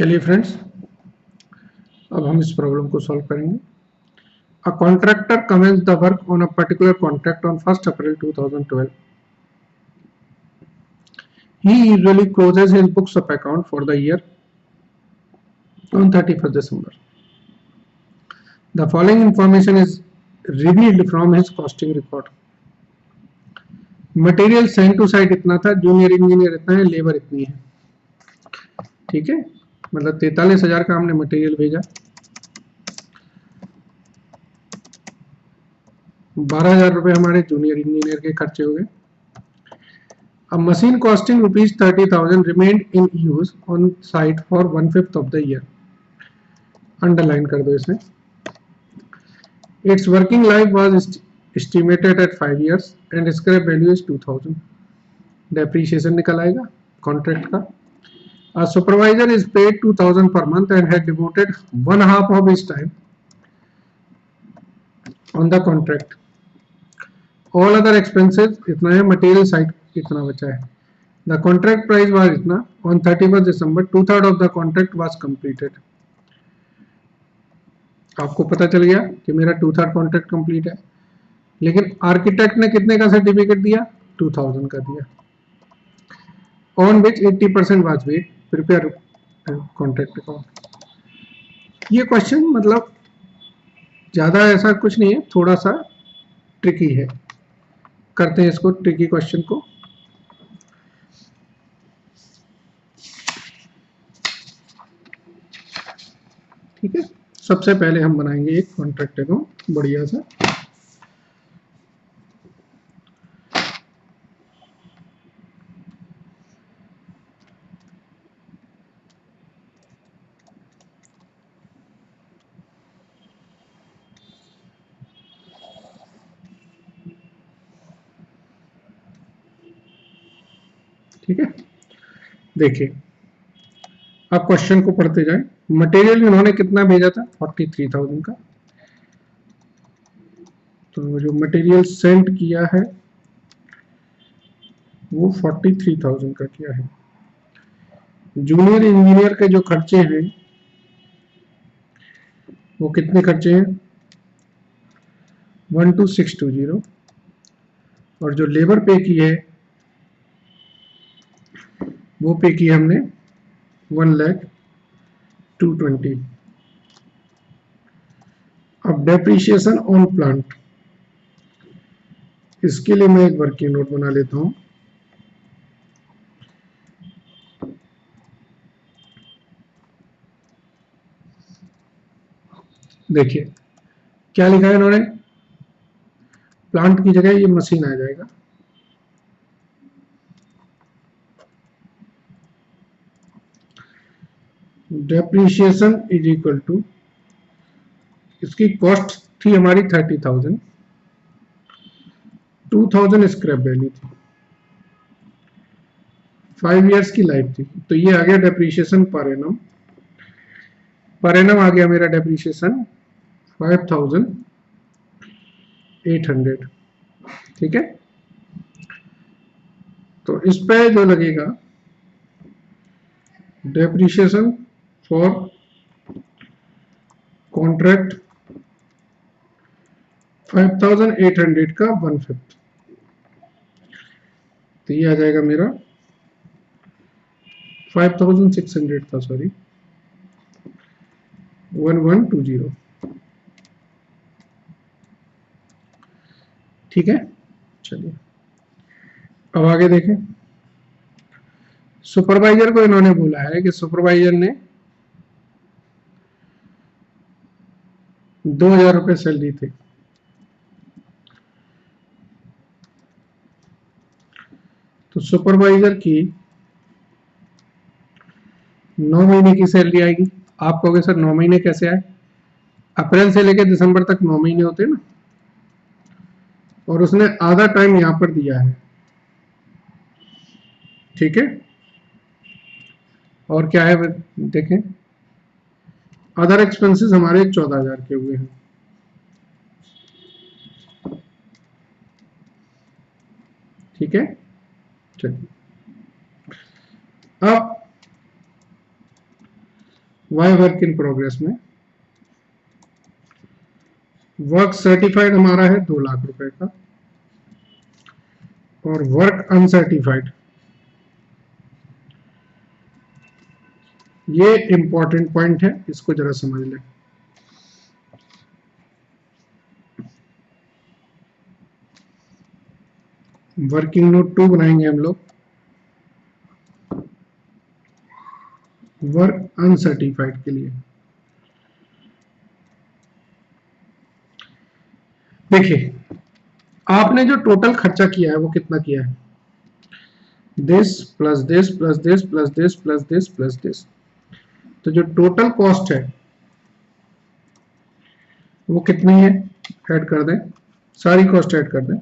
चलिए फ्रेंड्स, अब हम इस प्रॉब्लम को सॉल्व करेंगे। A contractor commences the work on a particular contract on 1st April 2012. He usually closes his books of account for the year on 31st December. The following information is revealed from his costing record. Material send to site इतना था, junior engineer इतना है, labour इतनी है। ठीक है, मतलब 43,000 का हमने मटेरियल भेजा, 12,000 रुपए हमारे जूनियर इंजीनियर के खर्चे हो गए। अब machine costing ₹30,000 remained in use on site for 1/5 of the year. Underline कर दो इसे। Its working life was estimated at 5 years and scrap value is 2,000. Depreciation निकल आएगा कॉन्ट्रैक्ट का। A supervisor is paid 2,000 per month and had devoted 1/2 of his time on the contract. All other expenses इतना है, material side इतना बचा है। The contract price was इतना। On 31st December 2/3 of the contract was completed. आपको पता चल गया कि मेरा 2/3 कॉन्ट्रैक्ट कंप्लीट है, लेकिन आर्किटेक्ट ने कितने का सर्टिफिकेट दिया? 2,000 का दिया। On which 80% was paid. Prepare contract account. ये क्वेश्चन मतलब ज्यादा ऐसा कुछ नहीं है, थोड़ा सा ट्रिकी है। करते हैं इसको, ट्रिकी क्वेश्चन को। ठीक है, सबसे पहले हम बनाएंगे एक कॉन्ट्रैक्ट अकाउंट बढ़िया सा। ठीक है, देखिए आप क्वेश्चन को पढ़ते जाएं। मटेरियल इन्होंने कितना भेजा था? 43,000 का। तो जो मटेरियल सेंड किया है वो 43,000 का किया है। जूनियर इंजीनियर के जो खर्चे हैं वो कितने खर्चे हैं? 12,620। और जो लेबर पे की है वो पे की हमने 1,02,20। अब डेप्रिशिएशन ऑन प्लांट, इसके लिए मैं एक वर्किंग नोट बना लेता हूं। देखिए क्या लिखा है इन्होंने, प्लांट की जगह ये मशीन आ जाएगा। डेप्रिशिएशन इज इक्वल टू, इसकी कॉस्ट थी हमारी 30,000, 2,000 स्क्रैप वैल्यू थी, 5 इयर्स की लाइफ थी। तो ये आ गया depreciation per annum. Per annum आ गया मेरा डेप्रिशिएशन 5,800। ठीक है, तो इस पे जो लगेगा डेप्रिशिएशन फॉर कॉन्ट्रैक्ट 5,800 का 1/5, तो ये आ जाएगा मेरा 5,600 था, सॉरी 1120। ठीक है, चलिए अब आगे देखें। सुपरवाइजर को इन्होंने बोला है कि सुपरवाइजर ने 2,000 रुपए सैलरी थी। तो सुपरवाइजर की 9 महीने की सैलरी आएगी। आप कहोगे सर 9 महीने कैसे आए? अप्रैल से लेकर दिसंबर तक 9 महीने होते हैं ना, और उसने आधा टाइम यहां पर दिया है। ठीक है, और क्या है देखें, अदर एक्सपेंसेस हमारे 14,000 के हुए हैं। ठीक है, चलिए अब वाई वर्क इन प्रोग्रेस में वर्क सर्टिफाइड हमारा है 2 लाख रुपए का, और वर्क अनसर्टिफाइड, ये इंपॉर्टेंट पॉइंट है, इसको जरा समझ लें। वर्किंग नोट 2 बनाएंगे हम लोग वर्क अनसर्टिफाइड के लिए। देखिए आपने जो टोटल खर्चा किया है वो कितना किया है, this plus this plus this plus this plus this plus this, तो जो टोटल कॉस्ट है वो कितनी है, ऐड कर दें, सारी कॉस्ट ऐड कर दें।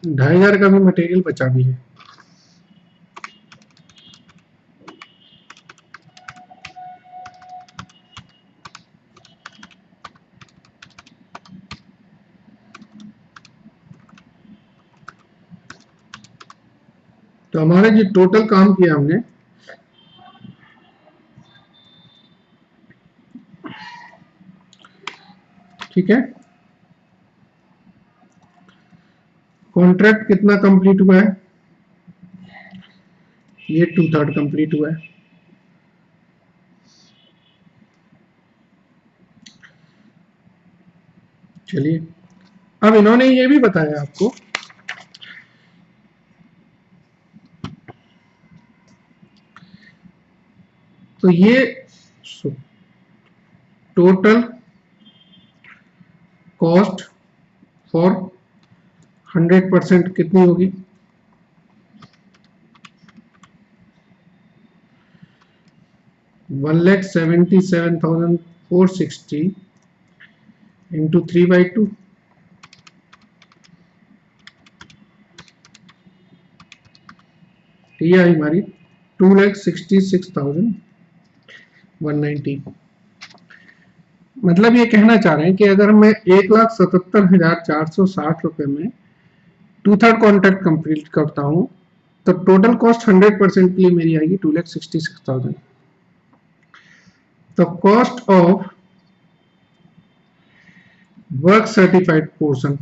$2,500 का भी मटेरियल बचा भी है। तो हमारे जो टोटल काम किया हमने, ठीक है, कॉन्ट्रैक्ट कितना कंप्लीट हुआ है, ये 2/3 कंप्लीट हुआ है। चलिए अब इन्होंने ये भी बताया आपको तो ये टोटल कॉस्ट फॉर 100% कितनी होगी, 1,77,460 इंटू 3/2, ये आई हमारी 2,66,190। मतलब ये कहना चाह रहे हैं कि अगर मैं 1,77,460 रुपए में 2/3 कॉन्ट्रैक्ट कंप्लीट करता हूं तो टोटल कॉस्ट 100% के लिए मेरी आएगी 2,66,000। तो cost of work certified portion,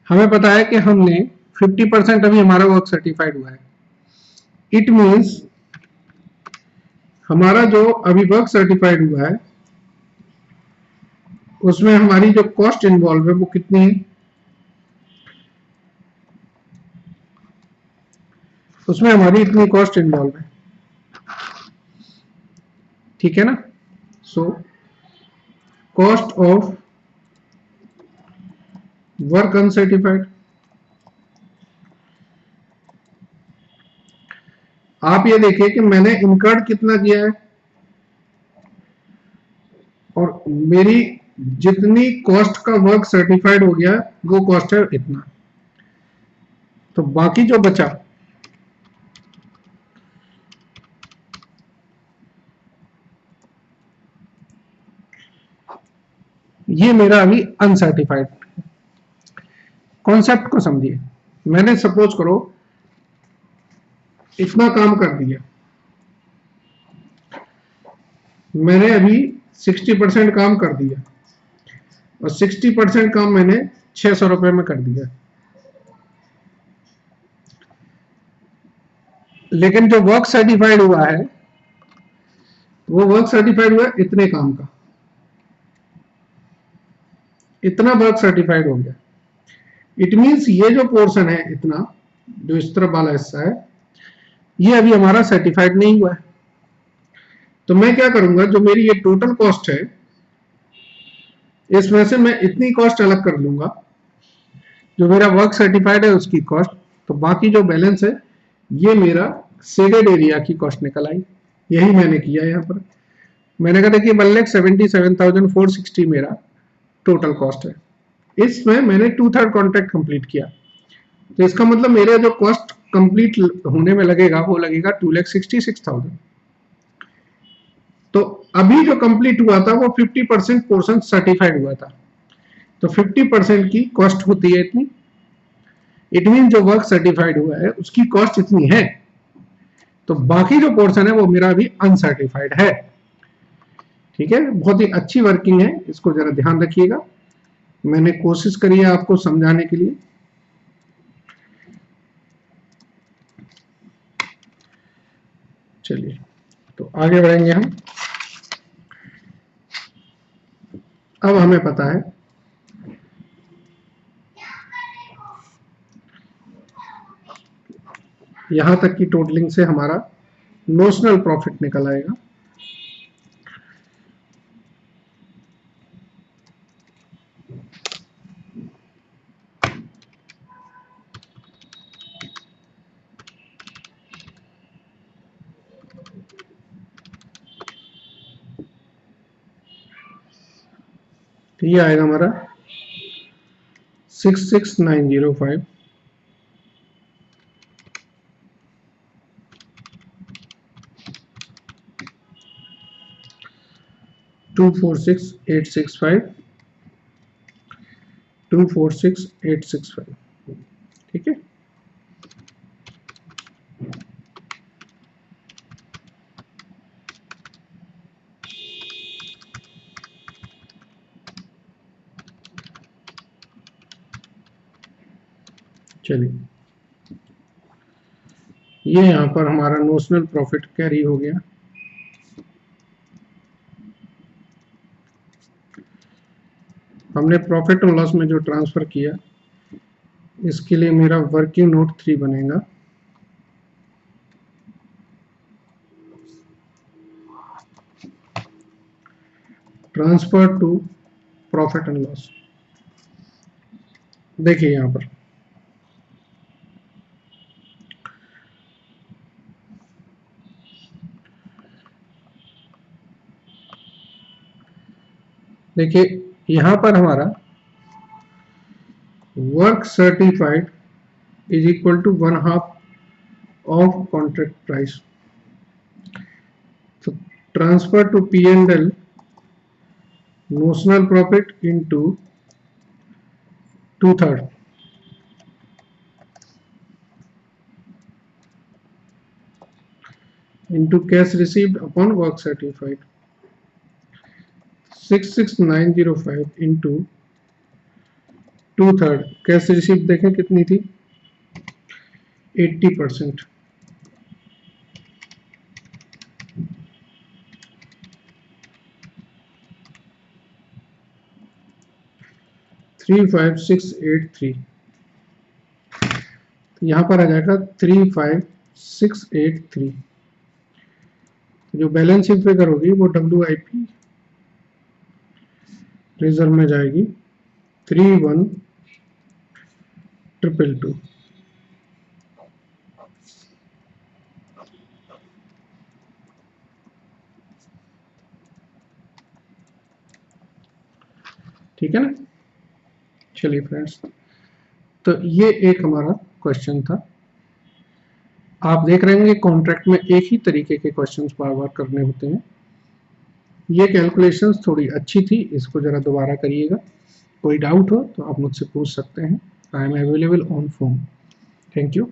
हमें पता है कि हमने 50% अभी हमारा वर्क सर्टिफाइड हुआ है। इट मीन्स हमारा जो अभी वर्क सर्टिफाइड हुआ है उसमें हमारी जो कॉस्ट इन्वॉल्व है वो कितनी है, उसमें हमारी इतनी कॉस्ट इन्वॉल्व है, ठीक है ना। So cost of work uncertified, आप ये देखिए कि मैंने इनकर्ड कितना किया है और मेरी जितनी कॉस्ट का वर्क सर्टिफाइड हो गया वो कॉस्ट है इतना, तो बाकी जो बचा ये मेरा अभी अनसर्टिफाइड। कॉन्सेप्ट को समझिए, मैंने सपोज करो इतना काम कर दिया, मैंने अभी 60% काम कर दिया और 60% काम मैंने 600 रुपए में कर दिया, लेकिन जो वर्क सर्टिफाइड हुआ है वो वर्क सर्टिफाइड हुआ इतने काम का, इतना वर्क सर्टिफाइड हो गया। इट मींस ये जो पोर्शन है इतना, जो इस तरफ वाला हिस्सा है, ये अभी हमारा सर्टिफाइड नहीं हुआ है। तो मैं क्या करूंगा, जो मेरी ये टोटल कॉस्ट है इसमें से मैं इतनी कॉस्ट अलग कर लूंगा, जो मेरा वर्क सर्टिफाइड है उसकी कॉस्ट, तो बाकी जो बैलेंस है ये मेरा शेडेड एरिया की कॉस्ट निकल आई। यही मैंने किया यहाँ पर, मैंने कहा देखिए 1,77,460 मेरा टोटल कॉस्ट है, इसमें मैंने 2/3 कॉन्ट्रैक्ट कंप्लीट किया, तो इसका मतलब मेरा जो कॉस्ट कंप्लीट होने में लगेगा वो लगेगा 2,66,000। अभी जो कंप्लीट हुआ था वो 50% पोर्शन सर्टिफाइड हुआ था, तो 50% की कॉस्ट होती है इतनी। इट मीन जो वर्क सर्टिफाइड हुआ है उसकी कॉस्ट इतनी है, तो बाकी जो पोर्शन है वो मेरा अभी अनसर्टिफाइड है। ठीक है, बहुत ही अच्छी वर्किंग है, इसको जरा ध्यान रखिएगा। मैंने कोशिश करी है आपको समझाने के लिए। चलिए तो आगे बढ़ेंगे हम। अब हमें पता है यहां तक की टोटलिंग से हमारा नोशनल प्रॉफिट निकल आएगा। तो ये आएगा हमारा 66905 246,865 246,865। ठीक है, चलिए ये यहां पर हमारा नोशनल प्रॉफिट कैरी हो गया। हमने प्रॉफिट और लॉस में जो ट्रांसफर किया, इसके लिए मेरा वर्किंग नोट 3 बनेगा। Transfer to profit and loss. देखिए यहां पर देखिए यहां पर हमारा work certified is equal to 1/2 of contract price. तो transfer to P and L notional profit into 2/3 into cash received upon work certified। 66905 into 2/3 cash receive देखें कितनी थी, 80%। थ्री 35683 यहां पर आ जाएगा 35683। जो बैलेंस शीट फिगर होगी वो WIP रिजर्व में जाएगी 31222। ठीक है ना। चलिए फ्रेंड्स, तो ये एक हमारा क्वेश्चन था। आप देख रहे होंगे कॉन्ट्रैक्ट में एक ही तरीके के क्वेश्चंस बार बार करने होते हैं। ये कैलकुलेशंस थोड़ी अच्छी थी, इसको जरा दोबारा करिएगा। कोई डाउट हो तो आप मुझसे पूछ सकते हैं। I am available on phone. Thank you.